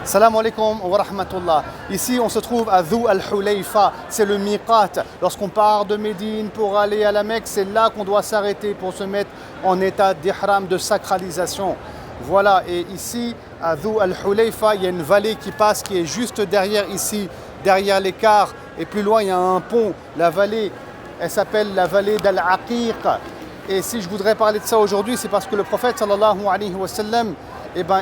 Salam alaikum wa rahmatullah. Ici, on se trouve à Dhu al-Hulayfa, c'est le miqat. Lorsqu'on part de Médine pour aller à la Mecque, c'est là qu'on doit s'arrêter pour se mettre en état d'ihram, de sacralisation. Voilà, et ici, à Dhu al-Hulayfa, il y a une vallée qui passe, qui est juste derrière ici, derrière l'écart. Et plus loin, il y a un pont. La vallée, elle s'appelle la vallée d'Al-Aqiq. Et si je voudrais parler de ça aujourd'hui, c'est parce que le prophète sallallahu alayhi wa sallam,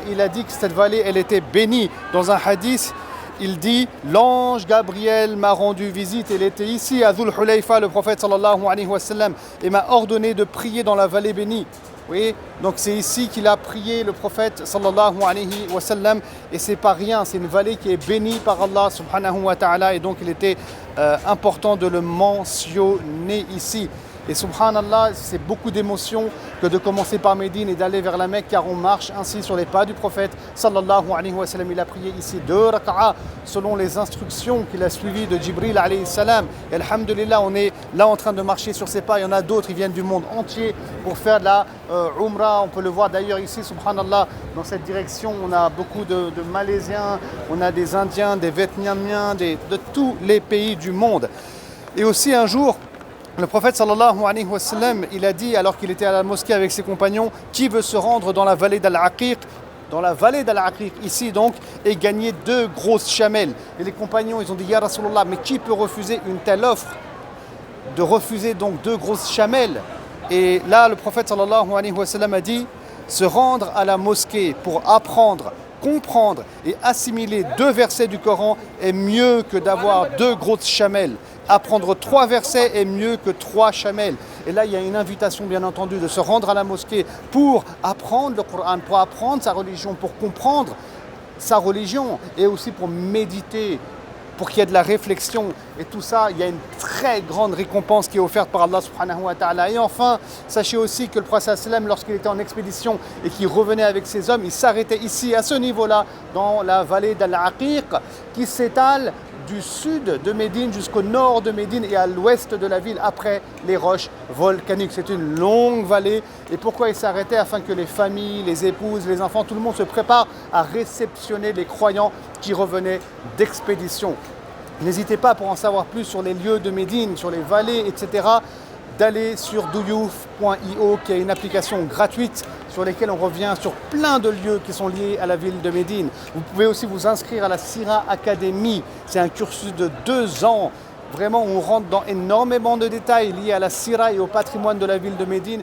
il a dit que cette vallée, elle était bénie. Dans un hadith, il dit « L'ange Gabriel m'a rendu visite, il était ici à Dhul Hulayfa, le prophète sallallahu alayhi wa sallam, et m'a ordonné de prier dans la vallée bénie. » Vous voyez, donc c'est ici qu'il a prié le prophète sallallahu alayhi wa sallam, et c'est pas rien, c'est une vallée qui est bénie par Allah subhanahu wa ta'ala, et donc il était important de le mentionner ici. Et subhanallah, c'est beaucoup d'émotions que de commencer par Médine et d'aller vers la Mecque, car on marche ainsi sur les pas du prophète sallallahu alayhi wa sallam. Il a prié ici 2 rak'a selon les instructions qu'il a suivies de Jibril alayhi salam. Et alhamdulillah, on est là en train de marcher sur ces pas. Il y en a d'autres, ils viennent du monde entier pour faire de la Umrah. On peut le voir d'ailleurs ici, subhanallah, dans cette direction. On a beaucoup de Malaisiens, on a des Indiens, des Vietnamiens, de tous les pays du monde. Et aussi un jour, le prophète sallallahu alayhi wa sallam, il a dit, alors qu'il était à la mosquée avec ses compagnons, qui veut se rendre dans la vallée d'Al-Aqiq, dans la vallée d'Al-Aqiq, ici donc, et gagner 2 grosses chamelles. Et les compagnons, ils ont dit, Ya Rasulullah, mais qui peut refuser une telle offre? De refuser donc 2 grosses chamelles. Et là, le prophète sallallahu alayhi wa sallam a dit, se rendre à la mosquée pour apprendre, comprendre et assimiler 2 versets du Coran est mieux que d'avoir 2 grosses chamelles. Apprendre 3 versets est mieux que 3 chamelles. Et là, il y a une invitation, bien entendu, de se rendre à la mosquée pour apprendre le Coran, pour apprendre sa religion, pour comprendre sa religion et aussi pour méditer, pour qu'il y ait de la réflexion. Et tout ça, il y a une très grande récompense qui est offerte par Allah subhanahu wa ta'ala. Et enfin, sachez aussi que le prophète sallam, lorsqu'il était en expédition et qu'il revenait avec ses hommes, il s'arrêtait ici, à ce niveau-là, dans la vallée d'Al-Aqiq, qui s'étale du sud de Médine jusqu'au nord de Médine et à l'ouest de la ville, après les roches volcaniques. C'est une longue vallée. Et pourquoi il s'arrêtait? Afin que les familles, les épouses, les enfants, tout le monde se prépare à réceptionner les croyants qui revenaient d'expédition. N'hésitez pas, pour en savoir plus sur les lieux de Médine, sur les vallées, etc., d'aller sur douyouf.io, qui est une application gratuite sur laquelle on revient sur plein de lieux qui sont liés à la ville de Médine. Vous pouvez aussi vous inscrire à la Sira Academy. C'est un cursus de 2 ans. Vraiment, on rentre dans énormément de détails liés à la Sira et au patrimoine de la ville de Médine.